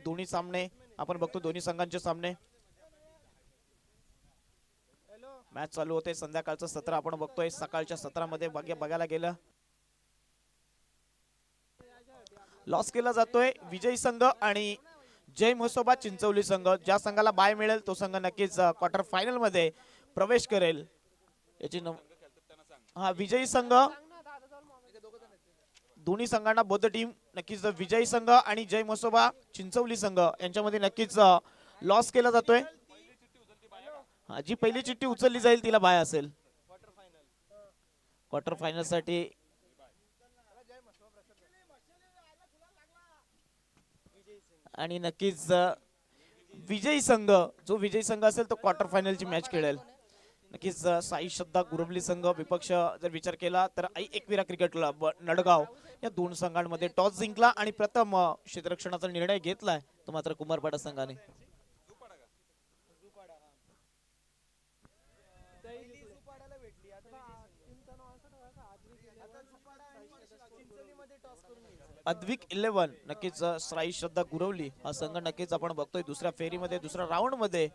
दोन्ही सामने आपण बघतो, दोन्ही संघांचे सामने मॅच चालू होते. संध्याकाळचं सत्र आपण बघतोय. सकाळच्या सत्रामध्ये बघायला गेलं लॉस केला जातोय विजयी संघ आणि जय म्हसोबा चिंचवली संघ. ज्या संघाला बाय मिळेल तो संघ नक्कीच क्वार्टर फायनल मध्ये प्रवेश करेल. याची विजयी संघ, दोन्ही संघांना बोथ टीम नक्कीच विजयी संघ आणि जय म्हसोबा चिंचवली संघ यांच्यामध्ये नक्कीच लॉस केला जातोय. जी पहिली चिठ्ठी उचलली जाईल तिला बाय असेल क्वार्टर फायनल साठी. आणि नक्कीच विजयी संघ, जो विजयी संघ असेल तो क्वार्टर फायनलची मॅच खेळेल. नक्कीच साई श्रद्धा गुरवली संघ विपक्ष जर विचार केला तर एकविरा क्रिकेट क्लब नडगाव या दोन संघांमध्ये टॉस जिंकला आणि प्रथम क्षेत्ररक्षणाचा निर्णय घेतलाय तो मात्र कुमारपाडा संघाने. अद्विक 11 नक्कीच साई श्रद्धा गुरवली हा संघ नक्कीच आपण बघतोय दुसऱ्या फेरीमध्ये, दुसऱ्या राऊंड मध्ये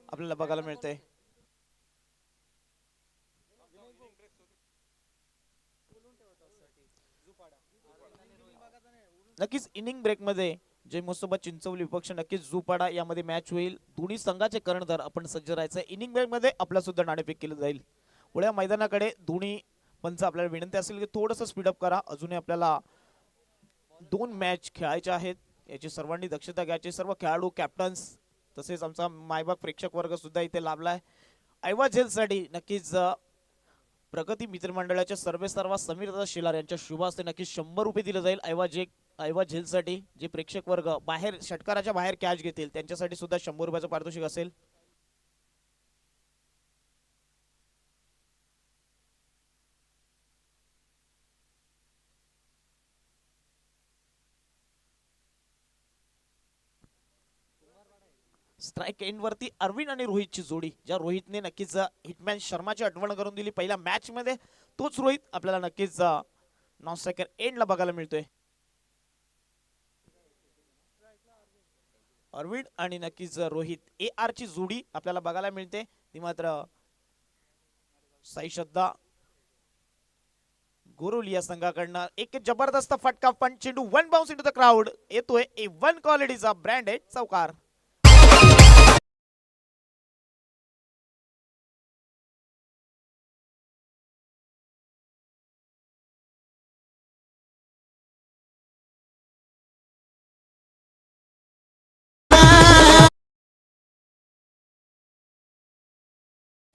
आपल्याला बघायला मिळते. नक्कीच इनिंग ब्रेक मध्ये जय म्हसोबा चिंचवली विपक्ष नक्कीच झुपाडा यामध्ये मॅच होईल. दोन्ही संघाचे कर्णधार आपण सज्ज राहायचं. इनिंग ब्रेक मध्ये आपला सुद्धा नाणेफेक केलं जाईल. पुढे मैदानाकडे दोन्ही पंच आपल्याला विनंती असेल की थोडंसं स्पीडअप करा. अजूनही आपल्याला 2 मॅच खेळायच्या आहेत, याची सर्वांनी दक्षता घ्यायची. सर्व खेळाडू, कॅप्टन्स तसेच आमचा मायबाग प्रेक्षक वर्ग सुद्धा इथे लाभलाय. ऐवा झेलसाठी नक्कीच प्रगती मित्रमंडळाच्या सर्वेसर्वा समीर दादा शिलार यांच्या शुभ हस्ते नक्कीच 100 रुपये दिले जाईल ऐवा झेलसाठी. जे प्रेक्षक वर्ग बाहेर षटकाराच्या बाहेर कॅच घेतील त्यांच्यासाठी सुद्धा 100 रुपयाचं पारितोषिक असेल. स्ट्राइक एंड वरती अरविंद आणि रोहितची जोडी, ज्या रोहितने नक्कीच हिटमॅन शर्माची आठवण करून दिली पहिल्या मॅच मध्ये, तोच रोहित आपल्याला नक्कीच नॉन स्ट्रायकर एंडला बघायला मिळतोय. अरविंद आणि नक्कीच रोहित AR ची जोडी आपल्याला बघायला मिळते. ती मात्र साई श्रद्धा गुरुली या संघाकडनं एक जबरदस्त फटका, पण चेंडू one bounce into the crowd येतोय. A1 क्वालिटीचा ब्रँडेड चौकार.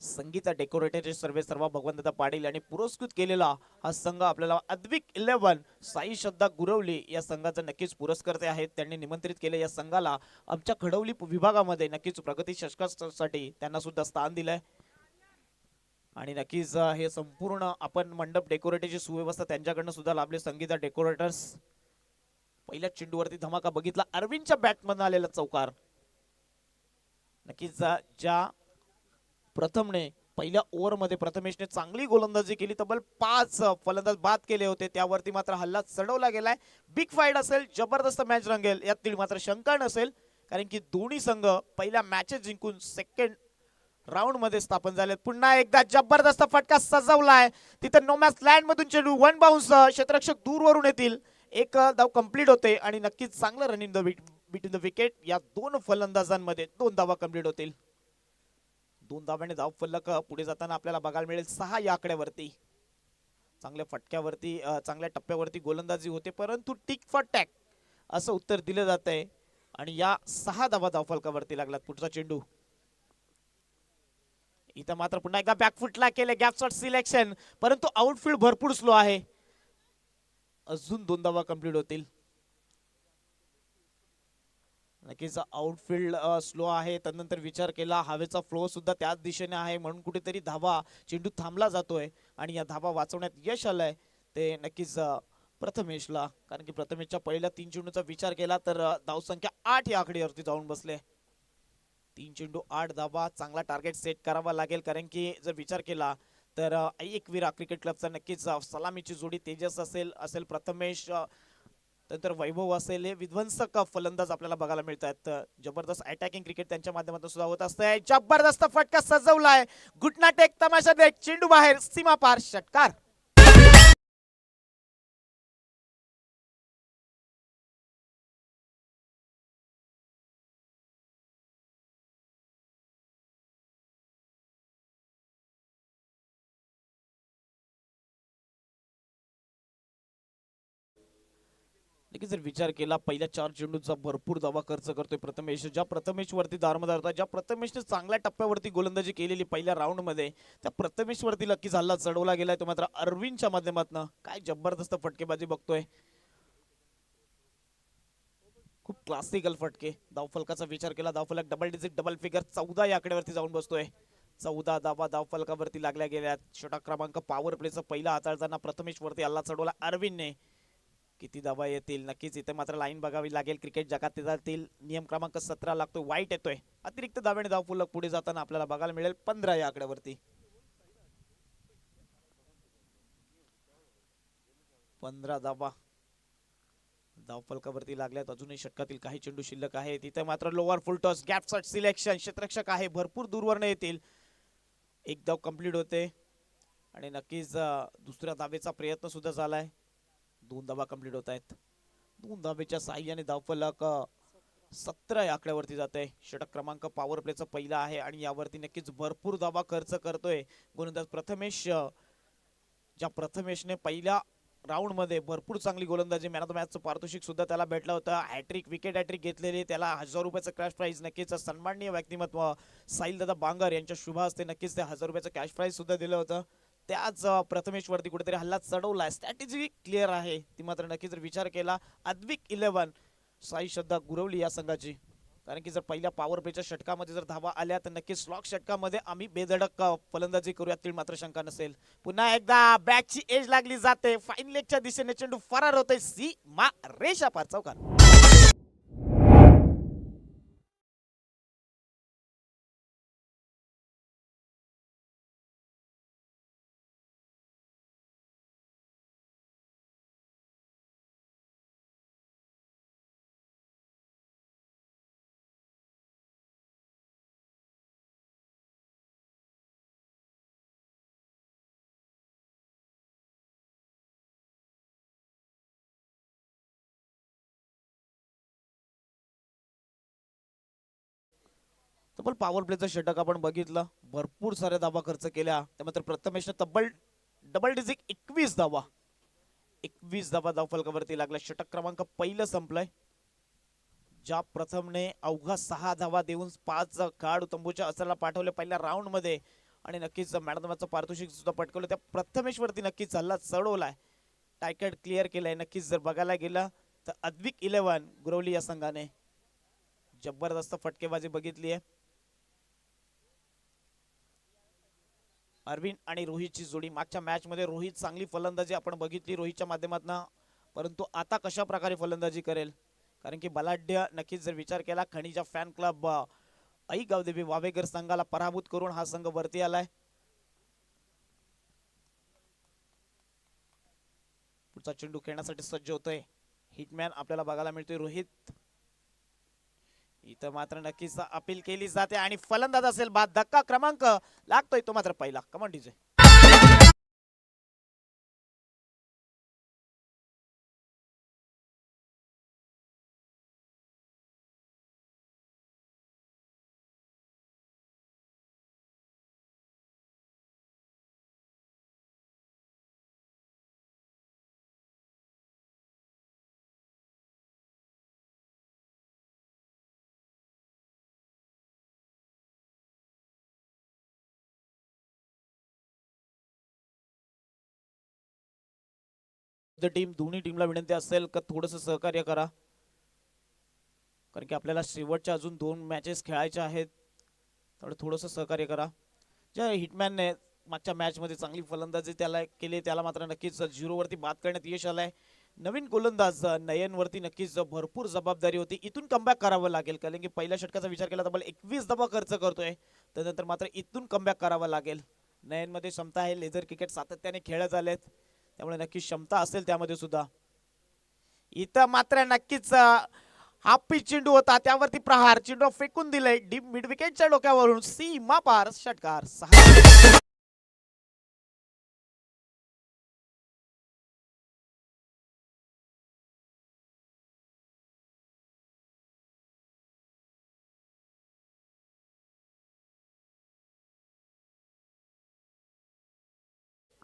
संगीता डेकोरेटरचे सर्वेसर्वा भगवंतदा पाटील यांनी पुरस्कृत केलेला हा संघ आपल्याला अद्विक 11 साई श्रद्धा गुरवली या संघाचा नक्कीच पुरस्कर्ते आहेत. त्यांनी निमंत्रित केले या संघाला आमच्या खडवली विभागामध्ये नक्कीच प्रगती षटकासाठी त्यांना सुद्धा स्थान दिलंय. आणि नक्कीच हे संपूर्ण आपण मंडप डेकोरेटरची सुव्यवस्था त्यांच्याकडनं सुद्धा लाभले. संगीता डेकोरेटर्स. पहिल्या चेंडूवरती धमाका बघितला, अरविंदच्या बॅटमधून आलेला चौकार. नक्कीच ज्या प्रथमने पहिल्या ओव्हरमध्ये प्रथमेशने चांगली गोलंदाजी केली, तब्बल 5 फलंदाज बाद केले होते, त्यावरती मात्र हल्ला चढवला गेलाय. बिग फाईट असेल, जबरदस्त मॅच रंगेल यात मात्र शंका नसेल, कारण की दोन्ही संघ पहिल्या मॅचेस जिंकून सेकंड राऊंड मध्ये स्थापन झाले. पुन्हा एकदा जबरदस्त फटका सजवलाय, तिथे नो मॅच लँड मधून चेंडू वन बाउन्स, क्षेत्ररक्षक दूरवरून येतील, एक धाव कंप्लीट होते आणि नक्कीच चांगलं running the between the wicket. या दोन फलंदाजांमध्ये 2 धावा कंप्लीट होतील. 2 धाव्याने धाव फलक पुढे जाताना आपल्याला बघायला मिळेल. 6 या आकड्यावरती चांगल्या फटक्यावरती, चांगल्या टप्प्यावरती गोलंदाजी होते, परंतु टिक फॉर टॅक असं उत्तर दिलं जात आहे आणि या 6 धावा धावफलकावरती लागलात. पुढचा चेंडू इथं मात्र पुन्हा एकदा बॅकफुटला केले, गॅप शॉट सिलेक्शन, परंतु आउटफील्ड भरपूर स्लो आहे. अजून 2 धावा कंप्लीट होतील. नक्कीच आउटफील्ड स्लो आहे, त्यानंतर विचार केला हवेचा फ्लो सुद्धा त्याच दिशेने आहे, म्हणून कुठेतरी धावा चेंडू थांबला जातोय आणि या धावा वाचवण्यात यश आलंय ते नक्कीच प्रथमेशला, कारण की प्रथमेशच्या पहिल्या 3 चेंडूचा विचार केला तर धावसंख्या 8 या आकड्यावरती जाऊन बसले. 3 चेंडू 8 धावा, चांगला टार्गेट सेट करावा लागेल, कारण की जर विचार केला तर एकविरा क्रिकेट क्लबचा नक्कीच सलामीची जोडी तेजस असेल प्रथमेश त्यानंतर वैभव असेल, हे विध्वंसक फलंदाज आपल्याला बघायला मिळतात. जबरदस्त अटॅकिंग क्रिकेट त्यांच्या माध्यमातून सुद्धा होत असतंय. जबरदस्त फटका सजवलाय, घुटना टेक तमाशा देत चेंडू बाहेर, सीमा पार, षटकार. नक्की जर विचार केला, पहिल्या 4 चेंडूचा भरपूर धावा खर्च करतोय प्रथमेश. ज्या प्रथमेश वरती दारोमदार होता, ज्या प्रथमेशने चांगल्या टप्प्यावरती गोलंदाजी केलेली पहिल्या राऊंड मध्ये, त्या प्रथमेश वरती नक्कीच हल्ला चढवला गेलाय तो मात्र अरविंदच्या माध्यमातून. काय जबरदस्त फटकेबाजी बघतोय, खूप क्लासिकल फटके. धावफलकाचा विचार केला, धावफलक डबल डिजिट डबल फिगर 14 या आकड्यावरती जाऊन बसतोय. 14 धावा धावफलकावरती लागल्या गेल्या. षटक क्रमांक पॉवर प्लेचा पहिला हाताळताना प्रथमेश वरती हल्ला चढवला अरविंदने. किती धावा येतील, नक्कीच इथे मात्र लाईन बघावी लागेल. क्रिकेट जगात जातील नियम क्रमांक 17 लागतोय, वाईट येतोय. अतिरिक्त धाव्याने धावफलक पुढे जाताना आपल्याला बघायला मिळेल 15 या आकड्यावरती. 15 धावा धावफलकावरती लागल्यात. अजूनही षटकातील काही चेंडू शिल्लक आहे. तिथे मात्र lower full toss gap shot selection, क्षेत्ररक्षक आहे, भरपूर दूरवरनं येतील. एक धाव कंप्लीट होते आणि नक्कीच दुसऱ्या धावेचा प्रयत्न सुद्धा झालाय. 2 धावा कंप्लीट होत आहेत. 2 धावेच्या साह्याने धावफलक 17 या आकड्यावरती जात आहे. षटक क्रमांक पॉवर प्लेचा पहिला आहे आणि यावरती नक्कीच भरपूर धावा खर्च करतोय गोलंदाज प्रथमेश. ज्या प्रथमेशने पहिल्या राऊंड मध्ये भरपूर चांगली गोलंदाजी, मॅन ऑफ द मॅचचं पारितोषिक सुद्धा त्याला भेटलं होतं. हॅट्रिक, विकेट हॅट्रिक घेतलेली, त्याला 1000 रुपयाचं कॅश प्राइज. नक्कीच सन्माननीय व्यक्तिमत्व साहिल दादा बांगर यांच्या शुभ हस्ते नक्कीच ते 1000 रुपयाचं कॅश प्राइज सुद्धा दिलं होतं. त्याच प्रथमेश वरती कुठेतरी हल्ला चढवलाय. स्ट्रॅटेजी क्लिअर आहे ती मात्र नक्कीच जर विचार केला. अद्विक 11 साई श्रद्धा गुरवली या संघाची, कारण की जर पहिल्या पॉवर प्लेच्या षटकामध्ये जर धावा आल्या तर नक्कीच स्लॉक षटकामध्ये आम्ही बेधडक फलंदाजी करूयात, ती मात्र शंका नसेल. पुन्हा एकदा बॅटची एज लागली जाते, फाईन लेगच्या दिशेने चेंडू फरार होतोय, सीमा रेषा पार, चौकार. तब्बल पॉवर प्लेचं षटक आपण बघितलं, भरपूर साऱ्या धावा खर्च केल्या. त्यानंतर प्रथमेशने तब्बल डबल डिजिट 21 धावा, 21 धावा धावफलकावरती लागल्या. षटक क्रमांक पहिलं संपलंय. ज्या प्रथमने अवघा 6 धावा देऊन 5 खेळाडू तंबूच्या असरला पाठवले पहिल्या राऊंड मध्ये आणि नक्कीच मॅडमचं पारितोषिक सुद्धा पटकवलं. त्या प्रथमेशवरती नक्कीच हल्ला चढवलाय, टार्गेट क्लिअर केलाय. नक्कीच जर बघायला गेलं तर अद्विक 11 गुरवली या संघाने जबरदस्त फटकेबाजी बघितली आहे. अरविंद आणि रोहितची जोडी, मागच्या मॅच मध्ये रोहित चांगली फलंदाजी आपण बघितली रोहितच्या माध्यमातून, परंतु आता कशा प्रकारे फलंदाजी करेल, कारण की बलाढ्य नक्कीच जर विचार केला खनिजा फॅन क्लब आई गावदेवी वावेगर संघाला पराभूत करून हा संघ वरती आलाय. पुढचा चेंडू खेळण्यासाठी सज्ज होतोय. हिटमॅन आपल्याला बघायला मिळतोय रोहित. इथं मात्र नक्कीच अपील केली जाते आणि फलंदाज असेल बाद. धक्का क्रमांक लागतोय तो मात्र पहिला. Come on DJ. टीम, दोन्ही टीमला विनंती असेल का थोडंसं सहकार्य करा, कारण की आपल्याला शेवटच्या अजून 2 मॅचेस खेळायच्या आहेत, त्यामुळे थोडंसं सहकार्य करा. ज्या हिटमॅनने मागच्या मॅच मध्ये चांगली फलंदाजी त्याला केली, त्याला मात्र नक्कीच 0 वरती बाद करण्यात यश आलंय. नवीन गोलंदाज नयन वरती नक्कीच भरपूर जबाबदारी होती. इथून कमबॅक करावं लागेल, कारण की पहिल्या षटकाचा विचार केला तर मला 21 धावा खर्च करतोय, त्यानंतर मात्र इथून कमबॅक करावं लागेल. नयन मध्ये क्षमता आहे, लेझर क्रिकेट सातत्याने खेळत आलेत, त्यामुळे नक्की क्षमता असेल त्यामध्ये सुद्धा. इथं मात्र नक्कीच हाफ पिच चेंडू होता त्यावरती प्रहार चेंडू फेकून दिले डीप मिड विकेटच्या डोक्यावरून सीमा पार षटकार 6.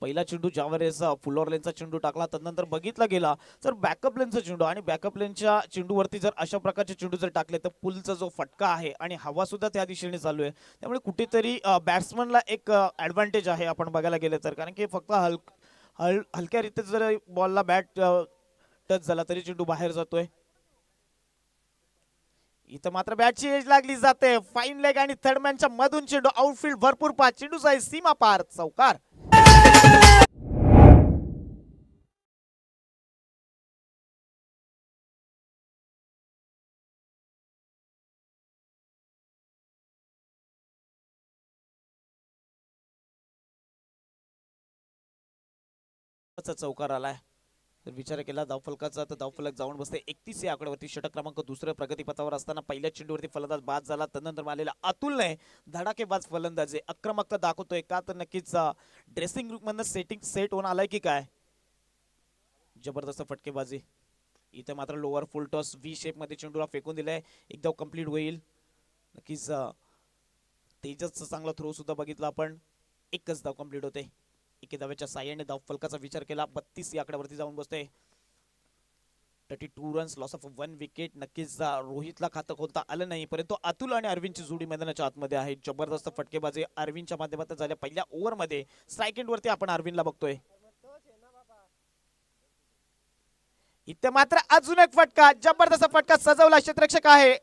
पहिला चेंडू ज्यावेळेस फुल लेनचा चेंडू टाकला त्यानंतर बघितला गेला तर बॅकअप लेनचा चेंडू आणि बॅकअप लेनच्या चेंडूवरती जर अशा प्रकारचे चेंडू जर टाकले तर पुलचा जो फटका आहे आणि हवा सुद्धा त्या दिशेने चालू आहे त्यामुळे कुठेतरी बॅट्समनला एक ऍडव्हान्टेज आहे आपण बघायला गेले तर कारण की फक्त हलक्या रीते जर बॉलला बॅट टच झाला तरी चेंडू बाहेर जातोय. इथं मात्र बॅटची एज लागली जाते फाईन लेग आणि थर्डमॅनच्या मधून चेंडू आउटफील्ड भरपूर पाच चेंडूचा आहे सीमा पार चौकार. चौकार आलाय तर विचार केला धावफलकाचा तर धावफलक जाऊन बसते 31 या आकड्यावरती. षटक क्रमांक दुसऱ्या प्रगतीपथावर असताना पहिल्या चेंडूवरती फलंदाज बाद झाला त्यानंतर आलेला अतुलने धडाकेबाज फलंदाजी आक्रमकता दाखवतोय का तर नक्कीच ड्रेसिंग रूम मधनं सेटिंग सेट होऊन आलाय की काय. जबरदस्त फटकेबाजी इथे मात्र lower full toss V shape मध्ये चेंडूला फेकून दिलाय एकदा कंप्लीट होईल. नक्कीच तेजसचा चांगला थ्रो सुद्धा बघितला आपण. एकच धाव कंप्लीट होते एके धावेच्या साह्याने धाव फलकाचा विचार केला 32 या आकड्यावरती जाऊन बसते. 32 रन्स लॉस ऑफ 1 विकेट. नक्कीच रोहितला खातं खोलता आलं नाही परंतु अतुल आणि अरविंदची जोडी मैदानाच्या आतमध्ये आहे. जबरदस्त फटकेबाजी अरविंदच्या माध्यमातून झाल्या पहिल्या ओव्हरमध्ये. स्ट्राईक एंड वरती आपण अरविंदला बघतोय. इथे मात्र अजून एक फटका जबरदस्त फटका सजवला क्षेत्ररक्षक आहे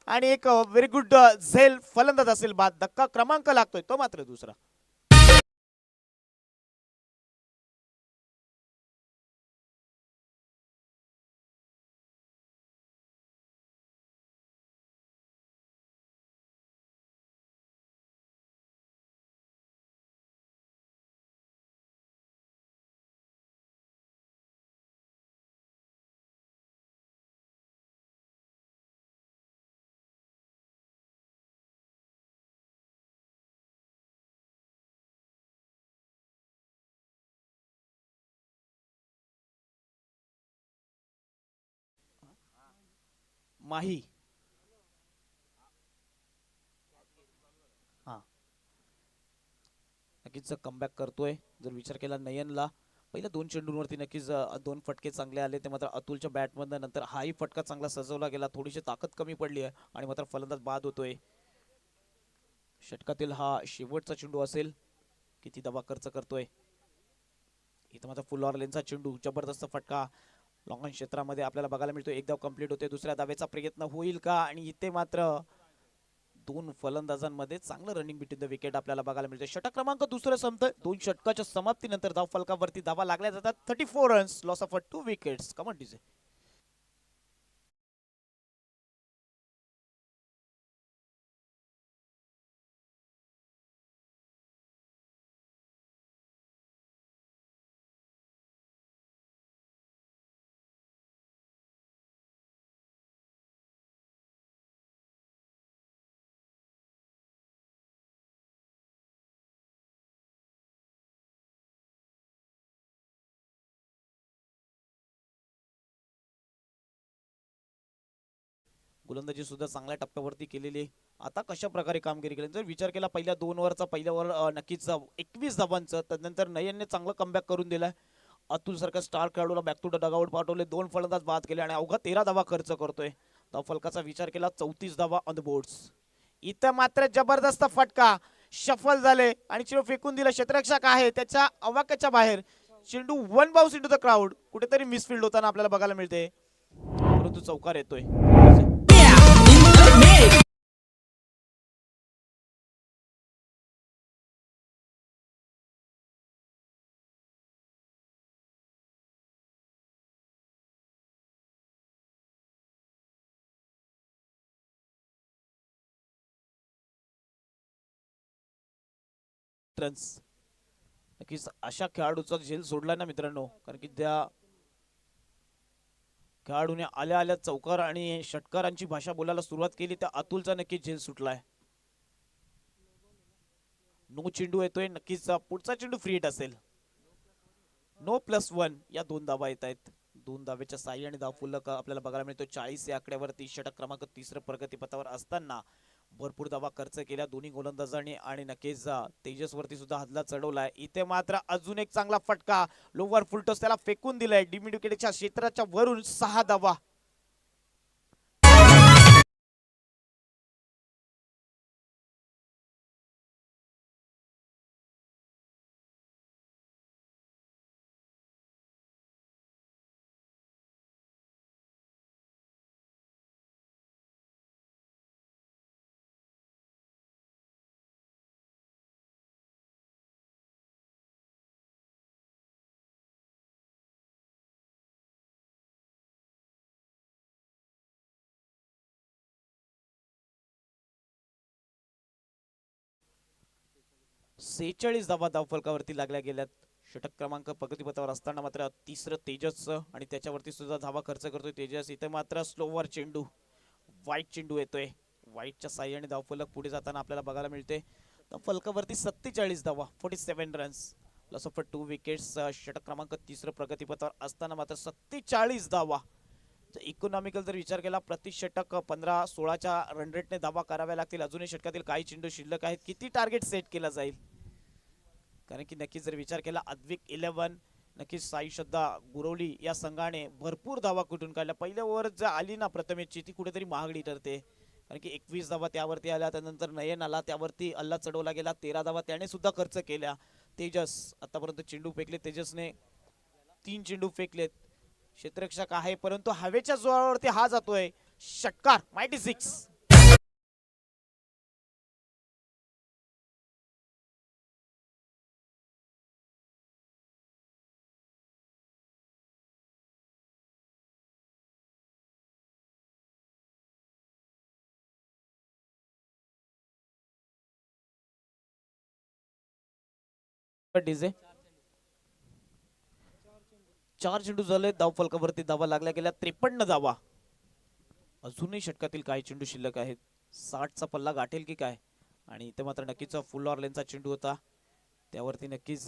आणि एक व्हेरी गुड झेल फलंदाज असेल बाद. धक्का क्रमांक लागतोय तो मात्र दुसरा. माही हा नक्कीच कमबॅक करतोय. जर विचार केला नयनला पहिल्या दोन चेंडूंवरती नक्कीच दोन फटके चांगले आले ते मात्र अतुलच्या बॅटमधनं नंतर हाही फटका चांगला सजवला गेला. थोडीशी ताकद कमी पडली आहे आणि मात्र फलंदाज बाद होतोय. षटकातील हा शेवटचा चेंडू असेल. किती दबा खर्च करतोय. इथं मात्र फुल ऑर्लेनचा चेंडू जबरदस्त फटका लॉंग क्षेत्रामध्ये आपल्याला बघायला मिळतो. एक धाव कंप्लीट होते. दुसऱ्या धावेचा प्रयत्न होईल का आणि इथे मात्र दोन फलंदाजांमध्ये चांगलं रनिंग बिटवीन द विकेट आपल्याला बघायला मिळते. षटक क्रमांक दुसरं संपतं. दोन षटकाच्या समाप्तीनंतर धाव फलकावरती धावा लागल्या जातात. 34 runs loss of 2 wickets. Come on DJ. गोलंदाजी सुद्धा चांगल्या टप्प्यावरती केलेली. आता कशा प्रकारे कामगिरी केली जर विचार केला पहिल्या दोन ओव्हरचा पहिल्या ओव्हर नक्कीच 21 धावांचं त्यानंतर नयनने चांगलं कमबॅक करून दिलाय. अतुल सारखा स्टार खेळाडूला बॅक टू द डगआउट पाठवले. दोन फलंदाज बाद केले आणि अवघा 13 धावा खर्च करतोय. धाव फलकाचा विचार केला 34 धावा ऑन द बोर्ड्स. इथं मात्र जबरदस्त फटका शफल झाले आणि चेंडू फेकून दिला. क्षेत्ररक्षक आहे त्याच्या अवाक्याच्या बाहेर. चेंडू one bounce into the crowd. कुठेतरी मिसफिल्ड होताना आपल्याला बघायला मिळते परंतु चौकार येतोय. रन्स नक्कीच अशा खेळाडूचा झेल सोडला ना मित्रांनो कारण की त्या खेळाडूने आल्या आल्या चौकार आणि षटकारांची भाषा बोलायला सुरुवात केली. त्या अतुलचा नक्कीच झेल सुटलाय. नो चेंडू येतोय, नक्कीच पुढचा चेंडू फ्री हिट असेल. नो +1 या 2 धावा येत आहेत. 2 धावेच्या साह्याने धावफलक आपल्याला बघायला मिळतो. 40 या आकड्यावरती षटक क्रमांक 3 प्रगतीपथावर असताना भरपूर धावा खर्च केल्या दोन्ही गोलंदाजांनी आणि नक्कीच तेजसवरती सुद्धा हल्ला चढवलाय. इथे मात्र अजून एक चांगला फटका लोवर फुलटॉस त्याला फेकून दिलाय. डिमिडुकेटच्या क्षेत्राच्या वरून 6 धावा. सेहेचाळीस धावा धावफलकावरती लागल्या गेल्यात. षटक क्रमांक प्रगतीपथावर असताना मात्र तिसरं तेजसचं आणि त्याच्यावरती सुद्धा धावा खर्च करतोय तेजस. इथे मात्र स्लोवर चेंडू, वाईट चेंडू येतोय. वाईटच्या साह्याने धावफलक पुढे जाताना आपल्याला बघायला मिळते. फलकावरती 47 धावा, 47 रन्स, लॉस ऑफ 2 विकेट्स. षटक क्रमांक 3 प्रगतीपथावर असताना मात्र 47 धावा. इकॉनॉमिकल जर विचार केला प्रति षटक 15-16च्या रन रेटने धावा कराव्या लागतील. अजूनही षटकातील काही चेंडू शिल्लक आहेत. किती टार्गेट सेट केला जाईल? कारण की नक्कीच जर विचार केला अद्विक 11, नक्कीच साई श्रद्धा गुरवली या संघाने भरपूर धावा कुठून काढल्या. पहिल्या ओव्हर जर आली ना प्रथमेशची ती कुठेतरी महागडी ठरते. कारण की 21 धावा त्यावरती आल्या. त्यानंतर नयन आला, त्यावरती अल्ला चढवला गेला. 13 धावा त्याने सुद्धा खर्च केल्या. तेजस आतापर्यंत चेंडू फेकले. तेजसने 3 चेंडू फेकलेत. क्षेत्ररक्षक आहे परंतु हवेच्या जोरावरती हा जातोय. षटकार, मायटी 6. डीजे 4 चेंडू झाले. धावफलकावरती धावा लागल्या गेल्या 53 धावा. अजूनही षटकातील काही चेंडू शिल्लक आहेत. 60चा पल्ला गाठेल की काय? आणि इथे मात्र नक्कीच फुल ऑर्लेनचा चेंडू होता. त्यावरती नक्कीच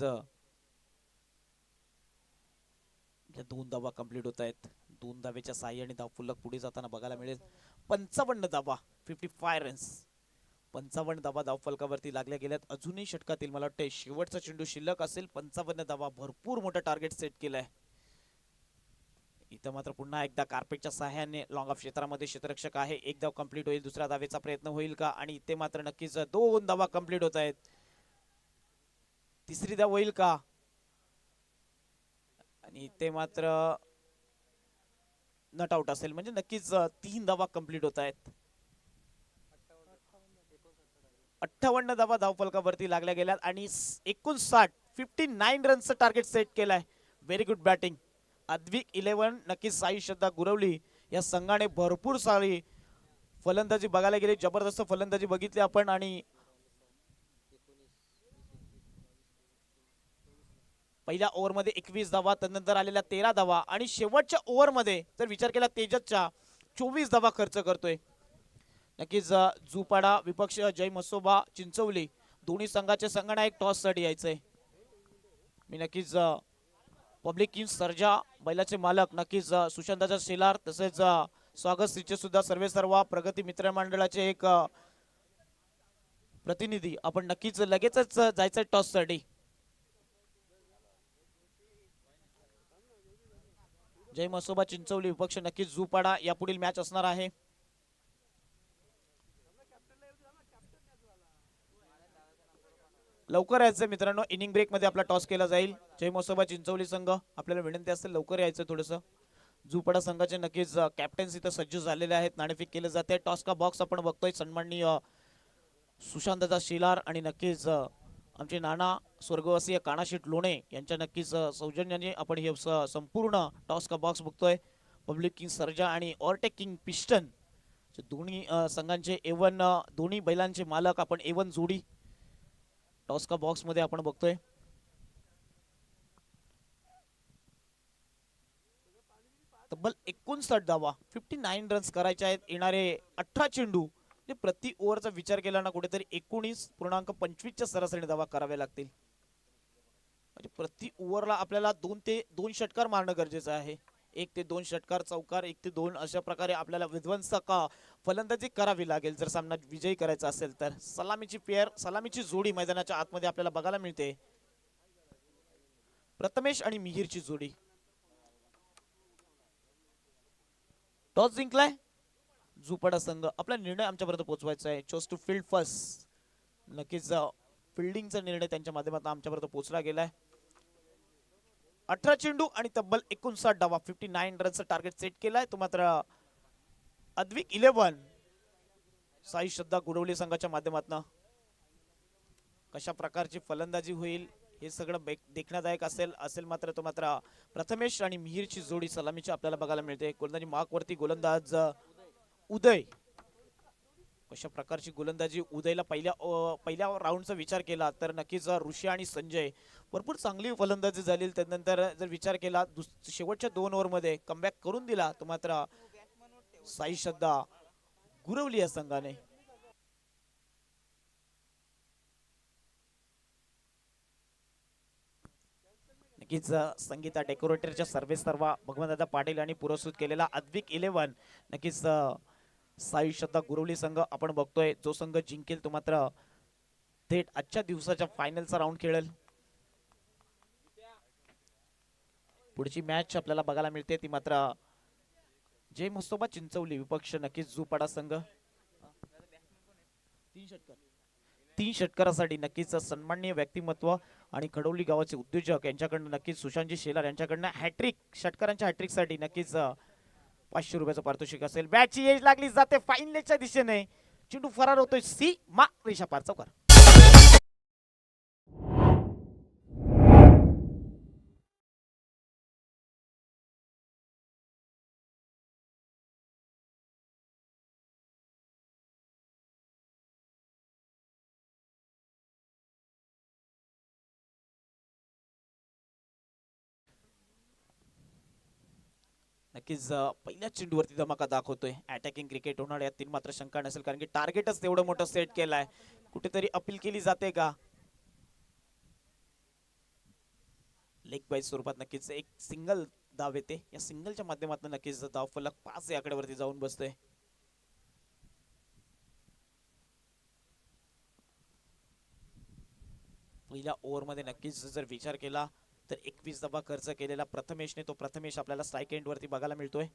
2 धावा कंप्लीट होत आहेत. 2 धावेच्या साह्याने धावफलक पुढे जाताना बघायला मिळेल. 55 धावा, 55 रन्स, 55 धावा धावफलकावरती लागल्या गेल्यात. अजूनही षटकातील मला वाटतं शेवटचा चेंडू शिल्लक असेल. 55 धावा, भरपूर मोठं टार्गेट सेट केलंय. इथं मात्र पुन्हा एकदा कार्पेटच्या सहाय्याने लॉंग ऑफ क्षेत्रामध्ये क्षेत्ररक्षक आहे. एक धाव कंप्लीट होईल. दुसऱ्या धावेचा प्रयत्न होईल का? आणि इथे मात्र नक्कीच 2 धावा कंप्लीट होत आहेत. तिसरी धाव होईल का? आणि इथे मात्र नट आउट असेल. म्हणजे नक्कीच 3 धावा कंप्लीट होत आहेत. 58 धावा धावफलकावरती लागल्या गेल्यात आणि 59 रनचं टार्गेट सेट केलंय. Very good batting. अद्विक 11, नक्कीच साई श्रद्धा गुरवली या संघाने भरपूर सारी फलंदाजी बघायला गेली. जबरदस्त फलंदाजी बघितली आपण. आणि पहिल्या ओव्हरमध्ये 21 धावा, त्यानंतर आलेल्या 13 धावा आणि शेवटच्या ओव्हरमध्ये जर विचार केला तेजसच्या 24 धावा खर्च करतोय. नक्कीच जुपाडा विपक्ष जय मसोबा चिंचवली दोन्ही संघाचे संघनायक टॉस साठी यायचंय. मी नक्कीच पब्लिक किंग्स सर्जा बैलाचे मालक नक्कीच सुशांताचा शेलार तसेच स्वागत श्रीचे सुद्धा सर्व प्रगती मित्र मंडळाचे एक प्रतिनिधी आपण नक्कीच लगेचच जायचंय टॉस साठी. जय मसोबा चिंचवली विपक्ष नक्कीच जुपाडा या पुढील मॅच असणार आहे. लवकर यायचं मित्रांनो. इनिंग ब्रेक मध्ये आपला टॉस केला जाईल. जय मसोबा चिंचवली संघ आपल्याला विनंती असेल लवकर यायचं थोडंसं. जुपाडा संघाचे नक्कीच कॅप्टन्स इथं सज्ज झालेले आहेत. नाणेफेक केले जाते. टॉस का बॉक्स आपण बघतोय. सन्माननीय सुशांतदा शिलार आणि नक्कीच आमचे नाना स्वर्गवासीय कानाशेठ लोणे यांच्या नक्कीच सौजन्याने आपण हे संपूर्ण टॉस का बॉक्स बघतोय. पब्लिक किंग सर्जा आणि ऑरटेक किंग पिस्टन दोन्ही संघांचे A1 दोन्ही बैलांचे मालक आपण A1 जोडी टॉस का बॉक्स मध्ये आपण बघतोय. तब्बल 59 धावा 59 रन्स करायचे आहेत. येणारे 18 चेंडू म्हणजे प्रति ओव्हरचा विचार केला ना कुठेतरी 19.25 च्या सरासरी धावा कराव्या लागतील. म्हणजे प्रति ओव्हरला आपल्याला 2 षटकार मारणं गरजेचं आहे. 1 ते 2 षटकार, चौकार 1 ते 2 अशा प्रकारे आपल्याला विध्वंसक फलंदाजी करावी लागेल जर सामना विजयी करायचा असेल तर. सलामीची जोडी मैदानाच्या आतमध्ये आपल्याला बघायला मिळते. प्रथमेश आणि मिहिरची जोडी. टॉस जिंकलाय झुपाडा संघ. आपला निर्णय आमच्यापर्यंत पोहोचवायचा आहे. Chose to field first. नक्कीच फिल्डिंगचा निर्णय त्यांच्या माध्यमातून आमच्यापर्यंत पोहोचला गेलाय. 18 चेंडू आणि तब्बल 59 धावा 59 रनचा टार्गेट सेट केलाय. तो मात्र अद्विक 11 साई श्रद्धा गुरवली संघाच्या माध्यमातून. कशा प्रकारची फलंदाजी होईल हे सगळं देखण्यादायक असेल मात्र तो मात्र प्रथमेश आणि मिहिरची जोडी सलामीची आपल्याला बघायला मिळते. गोलंदाजी मार्कवरती गोलंदाज उदय. कशा प्रकारची गोलंदाजी उदयला पहिल्या राऊंडचा विचार केला तर नक्कीच ऋषी आणि संजय भरपूर चांगली फलंदाजी झाली. त्यानंतर जर विचार केला शेवटच्या 2 ओव्हरमध्ये कमबॅक करून दिला तो मात्र साई श्रद्धा गुरवली या संघाने. नक्कीच संगीता डेकोरेटरच्या सर्वेसर्वा भगवंतदादा पाटील यांनी पुरस्कृत केलेला अद्विक 11 नक्कीच साई श्रद्धा गुरवली संघ आपण बघतोय. जो संघ जिंकेल तो मात्र थेट आजच्या दिवसाच्या फायनलचा राऊंड खेळेल. पुढची मॅच आपल्याला बघायला मिळते ती मात्र जय मुस्तफा चिंचवली विपक्ष नक्कीच झुपाडा संघ. 3 षटकारासाठी नक्कीच सन्माननीय व्यक्तिमत्व आणि खडवली गावाचे उद्योजक यांच्याकडनं नक्कीच सुशांतजी शेलार यांच्याकडनं हॅट्रिक षटकारांच्या हॅट्रिकसाठी नक्कीच 500 रुपयाचं पारितोषिक असेल. बॅटची एज लागली जाते फाईनलच्या दिशेने. चेंडू फरार होतोय सीमा रेषा पार चौकार. नक्कीच पहिल्या चेंडूवरती धमाका दाखवतोय. अटॅकिंग क्रिकेट होणार यात मात्र शंका नसेल कारण की टार्गेटच तेवढं मोठं सेट केलाय. कुठेतरी अपील केली जाते का लेग बाय स्वरूपात नक्कीच एक सिंगल धाव येते. या सिंगलच्या माध्यमातून नक्कीच धाव फलक 5 या आकड्यावरती जाऊन बसतोय. पहिल्या ओव्हरमध्ये नक्कीच जर विचार केला तर 21 धावा खर्च केलेला प्रथमेशने तो प्रथमेश आपल्याला स्ट्राईक एंड वरती बघायला मिळतोय.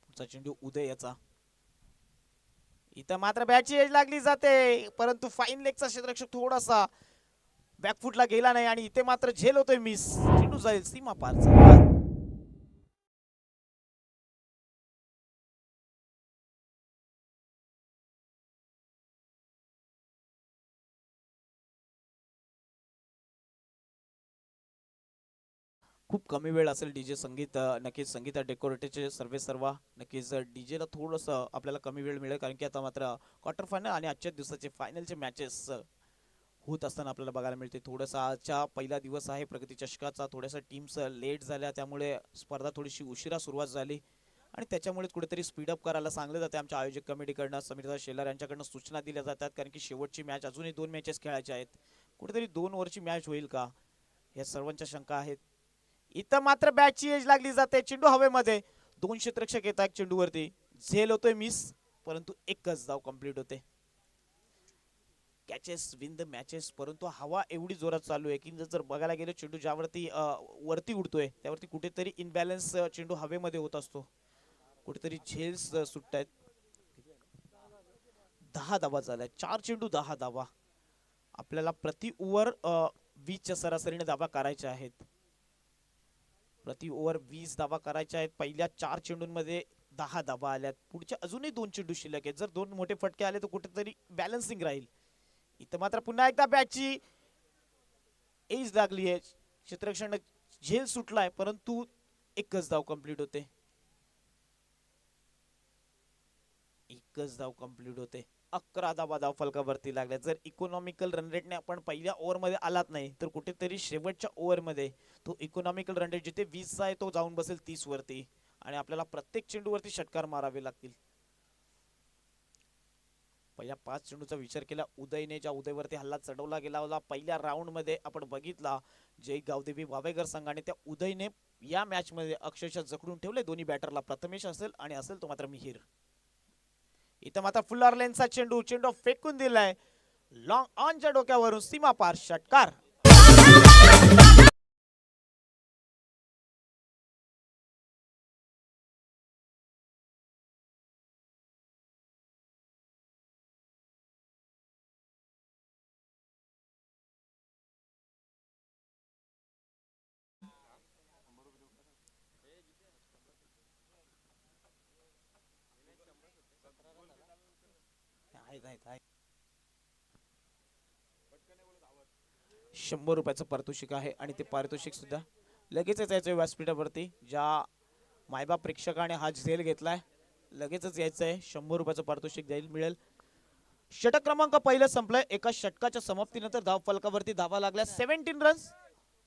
पुढचा चेंडू उदय याचा. इथं मात्र बॅटची एज लागली जाते परंतु फाईन लेगचा क्षेत्ररक्षक थोडासा बॅकफुटला गेला नाही आणि इथे मात्र झेल होतोय मिस. चेंडू जाईल सीमा पार. खूप कमी वेळ असेल डीजे संगीत. नक्कीच संगीता डेकोरेटरचे सर्वेसर्वा नक्कीच डीजेला थोडंसं आपल्याला कमी वेळ मिळेल कारण की आता मात्र क्वार्टर फायनल आणि आजच्या दिवसाचे फायनलचे मॅचेस होत असताना आपल्याला बघायला मिळते. थोडंसं आजच्या पहिला दिवस आहे प्रगती चषकाचा. थोड्याशा टीम्स लेट झाल्या त्यामुळे स्पर्धा थोडीशी उशिरा सुरुवात झाली आणि त्याच्यामुळे कुठेतरी स्पीडअप करायला सांगले जाते. आमच्या आयोजक कमिटीकडनं समीरदा शेलार यांच्याकडनं सूचना दिल्या जातात कारण की शेवटची मॅच अजूनही 2 मॅचेस खेळायच्या आहेत. कुठेतरी 2 ओव्हरची मॅच होईल का या सर्वांच्या शंका आहेत. इथं मात्र बॅटची एज लागली जाते. चेंडू हवेमध्ये 2 क्षेत्ररक्षक येतात चेंडूवरती. झेल होतोय मिस परंतु एकच धाव कंप्लीट होते. कॅचेस विन द मॅचेस परंतु हवा एवढी जोरात चालू आहे की जर बघायला गेलं चेंडू ज्यावरती वरती उडतोय त्यावरती कुठेतरी इनबॅलन्स चेंडू हवेमध्ये होत असतो. कुठेतरी झेल्स सुटतायत. 10 धावा झाल्या. 4 चेंडू 10 धावा. आपल्याला प्रति ओव्हर 20 च्या सरासरीने धावा करायच्या आहेत. प्रति ओव्हर 20 धावा करायच्या आहेत. पहिल्या 4 चेंडूंमध्ये 10 धावा आल्यात. पुढच्या अजूनही 2 चेंडू शिल्लक आहेत. जर 2 मोठे फटके आले तर कुठेतरी बॅलन्सिंग राहील. इथं मात्र पुन्हा एकदा बॅटची एज लागली आहे. क्षेत्ररक्षण झेल सुटलाय परंतु एकच धाव कंप्लीट होते. एकच धाव कंप्लीट होते. 11 धावा धावफलकावरती लागल्या. जर इकॉनॉमिकल रन रेटने आपण पहिल्या ओव्हरमध्ये आलात नाही तर कुठेतरी शेवटच्या ओव्हरमध्ये तो इकॉनॉमिकल रन रेट जिथे 20 आहे तो जाऊन बसेल 30 वरती आणि आपल्याला प्रत्येक चेंडूवरती षटकार मारावे लागतील. पहिल्या 5 चेंडूचा विचार केला उदयने, ज्या उदयवरती हल्ला चढवला गेला होता पहिल्या राऊंड मध्ये आपण बघितला जय गावदेवी वावेगर संघाने त्या उदयने या मॅच मध्ये अक्षरशः जखडून ठेवले दोन्ही बॅटरला. प्रथमेश असेल आणि असेल तो मात्र मिहिर. इथं मात्र फुल्लर लेनचा चेंडू फेकून दिलाय लॉंग ऑनच्या डोक्यावरून सीमा पार षटकार. आहे 100 रुपयाचं पारितोषिक आहे आणि ते पारितोषिक सुद्धा लगेचच यायचं व्यासपीठावरती. ज्या मायबाप प्रेक्षकाने हा झेल घेतलाय लगेचच यायचंय. 100 रुपयाचं पारितोषिक जाईल मिळेल. षटक क्रमांक पहिलं संपलंय. एका षटकाच्या समाप्तीनंतर धाव फलकावरती धावा लागल्या 17 रन्स,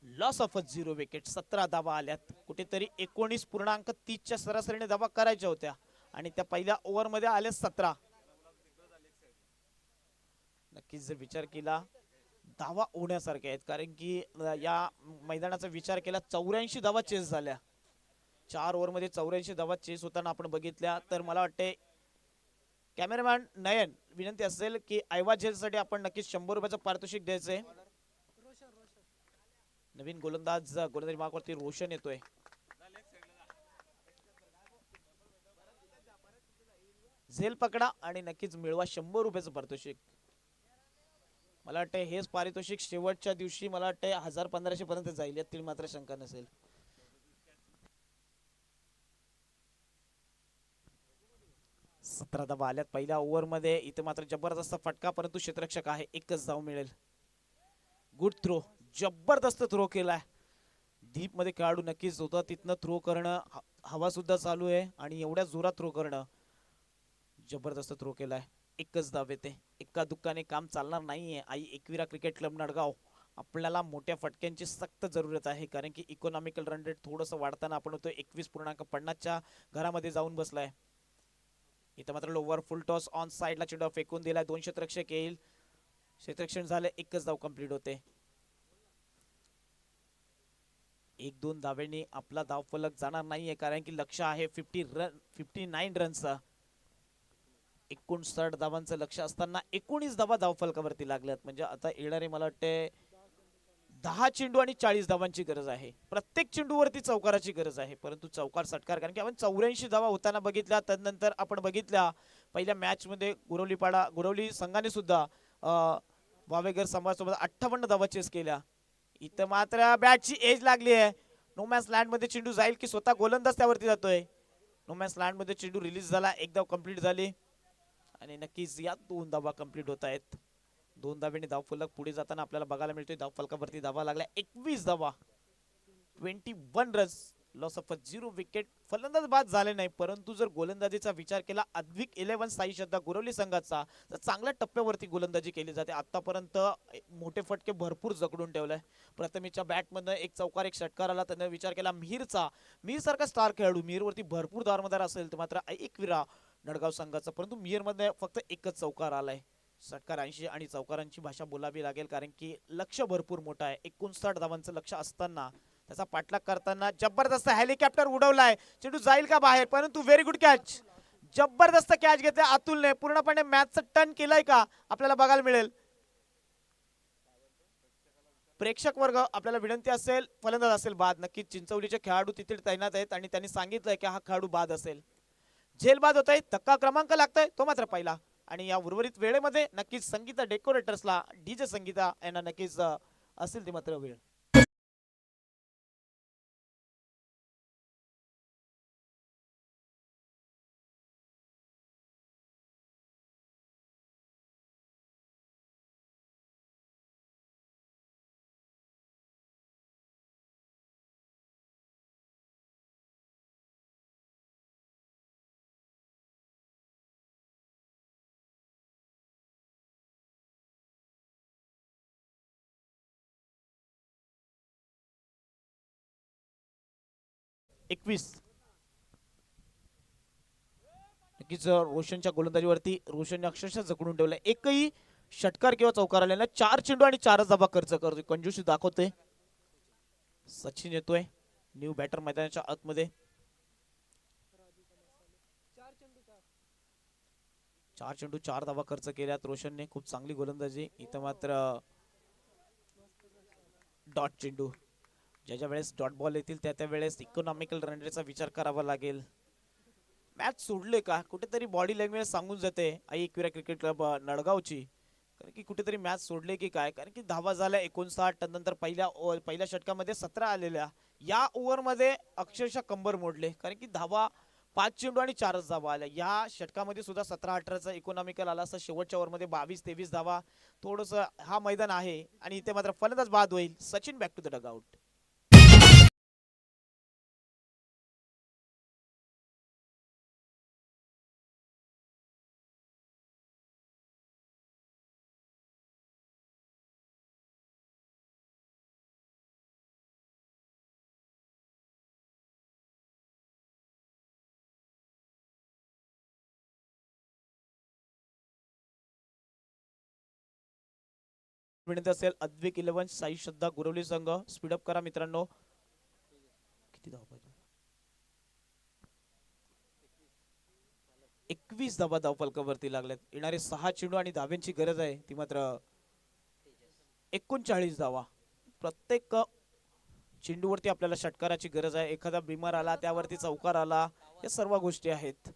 लॉस ऑफ 0 विकेट. 17 धावा आल्यात. कुठेतरी 19.30च्या सरासरीने धावा करायच्या होत्या आणि त्या पहिल्या ओव्हर मध्ये आल्या 17. नक्कीच जर विचार केला धावा होण्यासारख्या आहेत कारण की या मैदानाचा विचार केला 84 धावा चेस झाल्या. 4 ओव्हर मध्ये 84 धावा चेस होताना आपण बघितल्या. तर मला वाटते कॅमेरामॅन नयन विनंती असेल की आयवा झेलसाठी आपण नक्कीच 100 रुपयाचं पारितोषिक द्यायचंय. नवीन गोलंदाजी मार्गावरती रोशन येतोय. झेल पकडा आणि नक्कीच मिळवा 100 रुपयाचं पारितोषिक. मला वाटतं हेच पारितोषिक शेवटच्या दिवशी मला वाटतं 1500 पर्यंत जाईल यातील मात्र शंका नसेल. सतरा धावा आल्यात पहिल्या ओव्हर मध्ये. इथे मात्र जबरदस्त फटका परंतु क्षेत्ररक्षक आहे. एकच धाव मिळेल. गुड थ्रो, जबरदस्त थ्रो केलाय. डीप मध्ये खेळाडू नक्कीच होता तिथनं थ्रो करणं हवा सुद्धा चालू आहे आणि एवढ्या जोरात थ्रो करणं जबरदस्त थ्रो केलाय. एकच धाव येते. एका दुःखाने काम चालणार नाहीये. आई एकविरा क्रिकेट क्लब नडगाव आपल्याला मोठ्या फटक्यांची सक्त जरूरत आहे कारण की इकॉनॉमिकल रन रेट थोडंसं वाढताना आपण होतो 21.50च्या घरामध्ये जाऊन बसलाय. इथं मात्र लोवर फुल टॉस ऑन साइडला चेंडू फेकून दिलाय. 2 क्षेत्ररक्षक येईल. क्षेत्ररक्षण झाले. एकच धाव कंप्लीट होते. 1-2 धावेंनी आपला धाव फलक जाणार नाहीये कारण की लक्ष आहे 59 रनचा. 59 धावांचं लक्ष असताना 19 धावा धाव फलकावरती लागल्यात. म्हणजे आता येणारे मला वाटते 10 चेंडू आणि 40 धावांची गरज आहे. प्रत्येक चेंडूवरती चौकाराची गरज आहे परंतु चौकार षटकार कारण की आपण 84 धावा होताना बघितल्या. त्यानंतर आपण बघितल्या पहिल्या मॅच मध्ये गुरवली संघाने सुद्धा वावेगर समाजासोबत 58 धावा चेस केल्या. इथं मात्र बॅटची एज लागली आहे. नो मॅच लँड मध्ये चेंडू जाईल की स्वतः गोलंदाज त्यावरती जातोय. नो मॅच लँड मध्ये चेंडू रिलीज झाला. एक धाव कंप्लीट झाली आणि नक्कीच या 2 धावा कंप्लीट होत आहेत. 2 धावेने धाव फलक पुढे जाताना आपल्याला बघायला मिळतोय. धाव फलकावरती धावा लागल्या 21 धावा, 21 रन्स, लॉस ऑफ 0 विकेट. फलंदाज बाद झाले नाही परंतु जर गोलंदाजीचा विचार केला अद्विक 11 साई श्रद्धा गुरवली संघाचा तर चांगल्या टप्प्यावरती गोलंदाजी केली जाते. आतापर्यंत मोठे फटके भरपूर जकडून ठेवलाय. प्रथमेच्या बॅटमधनं एक चौकार एक षटकार आला. त्याने विचार केला मिहिर सारखा स्टार खेळाडू मिहिरवरती भरपूर दारमदार असेल तर मात्र एकविरा नडगाव संघाचा परंतु मिहिर मध्ये फक्त एकच चौकार आलाय. षटकारांशी आणि चौकारांची भाषा बोलावी लागेल कारण की लक्ष भरपूर मोठं आहे. 59 धावांचं लक्ष असताना त्याचा पाठलाग करताना जबरदस्त हेलिकॉप्टर उडवलाय. चेंडू जाईल का बाहेर परंतु व्हेरी गुड कॅच. जबरदस्त कॅच घेतले अतुलने. पूर्णपणे मॅचचं टर्न केलाय का आपल्याला बघायला मिळेल. प्रेक्षक वर्ग आपल्याला विनंती असेल फलंदाज असेल बाद. नक्कीच चिंचवलीचे खेळाडू तिथे तैनात आहेत आणि त्यांनी सांगितलंय की हा खेळाडू बाद असेल. झेल बाद होत आहे. धक्का क्रमांक लागतोय तो मात्र पहिला आणि या उर्वरित वेळेमध्ये नक्कीच संगीता डेकोरेटर्सला डीजे संगीता यांना नक्कीच असेल ती मात्र वेळ. 21. नक्कीच रोशनच्या गोलंदाजीवरती रोशनने अक्षरशः जखडून ठेवलं. एकही षटकार किंवा चौकार आलेला नाही. 4 चेंडू आणि 4च धावा खर्च करतोय. कंजूसी दाखवतोय. सचिन येतोय न्यू बॅटर मैदानाच्या आतमध्ये. 4 चेंडू 4 धावा खर्च केल्यात रोशनने. खूप चांगली गोलंदाजी. इथं मात्र डॉट चेंडू. ज्या वेळेस डॉट बॉल येतील त्या वेळेस इकॉनॉमिकल रन रेटचा विचार करावा लागेल. मॅच सोडले का कुठेतरी बॉडी लँग्वेज सांगून जाते आई एकविरा क्रिकेट क्लब नडगावची, कारण की कुठेतरी मॅच सोडले की काय. कारण की धावा झाल्या 59. नंतर पहिल्या षटकामध्ये 17 आलेल्या. या ओव्हरमध्ये अक्षरशः कंबर मोडले, कारण की धावा 5 चेंडू आणि 4च धावा आल्या. या षटकामध्ये सुद्धा 17-18चा इकॉनॉमिकल आला असं. शेवटच्या ओव्हरमध्ये 22-23 धावा. थोडस हा मैदान आहे आणि इथे मात्र फलंदाज बाद होईल. Sachin back to the dugout. विनंती असेल अद्विक 11 साई श्रद्धा गुरवली संघ स्पीडअप करा मित्रांनो. किती धावा पाहिजे? 21 धावा धावफलकावरती लागल्यात. येणारे 6 चेंडू आणि धाव्यांची गरज आहे ती मात्र 39 धावा. प्रत्येक चेंडूवरती आपल्याला षटकाराची गरज आहे. एखादा बिमार आला त्यावरती चौकार आला, या सर्व गोष्टी आहेत.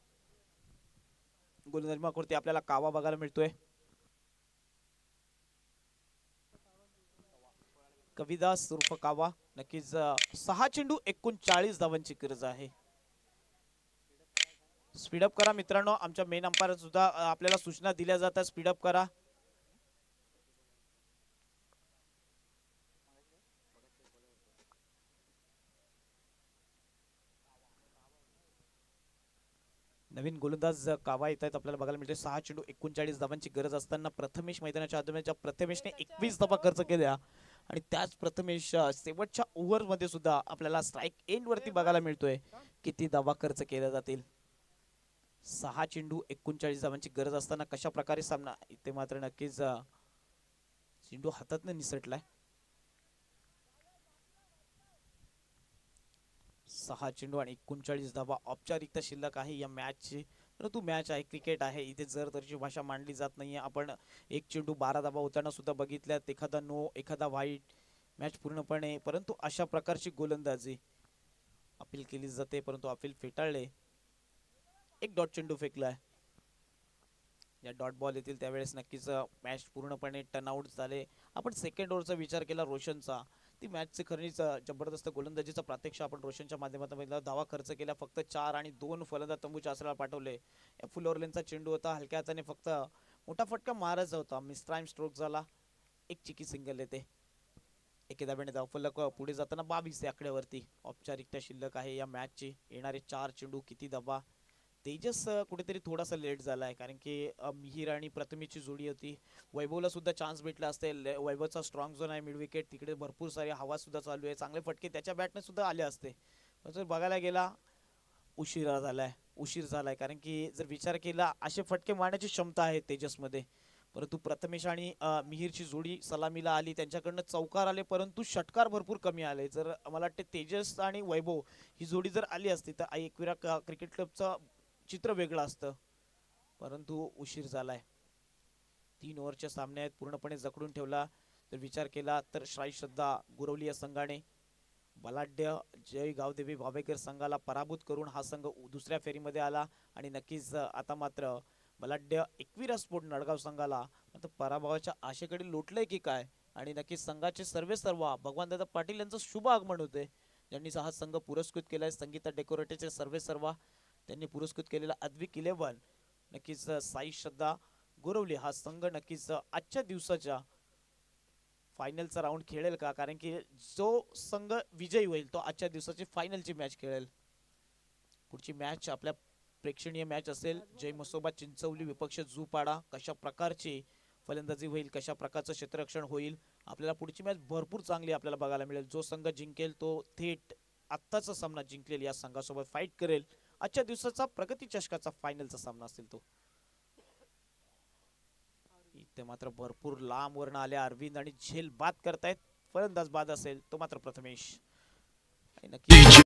गोलंदाजी आपल्याला कावा बघायला मिळतोय. कविदास उर्फ कावा. नक्कीच 6 चेंडू 39 धावांची गरज आहे. स्पीडअप करा मित्रांनो. आमच्या मेन अंपायर सुद्धा आपल्याला सूचना दिल्या जातात, स्पीडअप करा. नवीन गोलंदाज कावा येत आहेत आपल्याला बघायला मिळते. 6 चेंडू 39 धावांची गरज असताना प्रथमेश मैदानाच्या आधीच्या प्रथमेशने 21 धावा खर्च केल्या आणि त्याच प्रथमेश शेवटच्या ओव्हर मध्ये सुद्धा आपल्याला स्ट्राईक एंड वरती बघायला मिळतोय किती धावा खर्च केल्या जातील. 6 चेंडू 39 धावांची गरज असताना कशा प्रकारे सामना. इथे मात्र नक्कीच चेंडू हातातनं निसटलाय. 6 चेंडू आणि 39 धावा औपचारिकता शिल्लक आहे या मॅचची. परंतु मॅच आहे, क्रिकेट आहे, इथे जर तरीची भाषा मांडली जात नाहीये. आपण 1 चेंडू 12 धावा होताना सुद्धा बघितल्यात. एखादा नो, एखादा व्हाईट, मॅच पूर्णपणे. परंतु अशा प्रकारची गोलंदाजी अपील केली जाते, परंतु अपील फेटाळले. एक डॉट चेंडू फेकलाय. या डॉट बॉल येतील त्यावेळेस नक्कीच मॅच पूर्णपणे टर्नआउट झाले. आपण सेकंड ओव्हरचा विचार केला रोशनचा, ती मॅचचे खरीच जबरदस्त गोलंदाजीचा प्रात्यक्ष आपण रोशनच्या माध्यमातून धावा खर्च केला. फक्त 4 आणि 2 फलंदाज तंबूच्या आसराला पाठवले. फुल ओव्हरलेनचा चेंडू होता, हलक्या हाताने फक्त मोठा फटका मारायचा होता. मिसटाइम स्ट्रोक झाला. एक चिकी सिंगल येते. एके धाब्याने धावफलक पुढे जाताना 22 या आकड्यावरती. औपचारिकता शिल्लक आहे या मॅचची. येणारे 4 चेंडू किती धावा. तेजस कुठेतरी थोडासा लेट झालाय, कारण की मिहिर आणि प्रथमेशची जोडी होती. वैभवला सुद्धा चान्स भेटला असते. वैभवचा स्ट्रॉंग झोन आहे मिड विकेट, तिकडे भरपूर सारी हवा सुद्धा चालू आहे. चांगले फटके त्याच्या बॅटने सुद्धा आले असते. जर बघायला गेला उशीर झालाय, कारण की जर विचार केला असे फटके मारण्याची क्षमता आहे तेजसमध्ये. परंतु प्रथमेश आणि मिहिरची जोडी सलामीला आली, त्यांच्याकडनं चौकार आले, परंतु षटकार भरपूर कमी आले. जर मला वाटते तेजस आणि वैभव ही जोडी जर आली असती तर एकविरा क्रिकेट क्लबचं चित्र वेगळं असतं. परंतु उशीर झालाय. 3 ओव्हरच्या सामने आहेत, पूर्णपणे जखडून ठेवला. तर विचार केला तर साई श्रद्धा गुरवली या संघाने बलाढ्य जय गावदेवी भावेकर संघाला पराभूत करून हा संघ दुसऱ्या फेरीमध्ये आला. आणि नक्कीच आता मात्र बलाढ्य एकविरा स्पोर्ट नडगाव संघाला आता पराभवाच्या आशेकडे लोटलंय की काय. आणि नक्कीच संघाचे सर्वेसर्वा भगवानदादा पाटील यांचं शुभ आगमन होते, ज्यांनी हा संघ पुरस्कृत केलाय. संगीता डेकोरेटरचे सर्वेसर्वा त्यांनी पुरस्कृत केलेला अद्विक 11. नक्कीच साई श्रद्धा गोरवली हा संघ नक्कीच आजच्या दिवसाच्या फायनलचा राऊंड खेळेल का, कारण की जो संघ विजयी होईल तो आजच्या दिवसाची फायनलची मॅच खेळेल. पुढची मॅच आपल्या प्रेक्षणीय मॅच असेल जय मसोबा चिंचवली विपक्ष जुपाडा. कशा प्रकारची फलंदाजी होईल, कशा प्रकारचं क्षेत्ररक्षण होईल, आपल्याला पुढची मॅच भरपूर चांगली आपल्याला बघायला मिळेल. जो संघ जिंकेल तो थेट आत्ताचा सामना जिंकलेला या संघासोबत फाईट करेल. आजच्या दिवसाचा प्रगती चषकाचा फायनलचा सामना असेल तो. इथे मात्र भरपूर लांब वर्ण आले अरविंद आणि झेल बाद करतायत. फलंदाज बाद असेल तो मात्र प्रथमेश. नक्की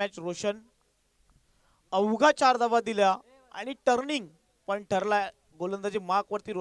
मॅच रोशन अवघा 4 धावा दिल्या आणि टर्निंग पण ठरला. गोलंदाजी मार्क वरती रोशन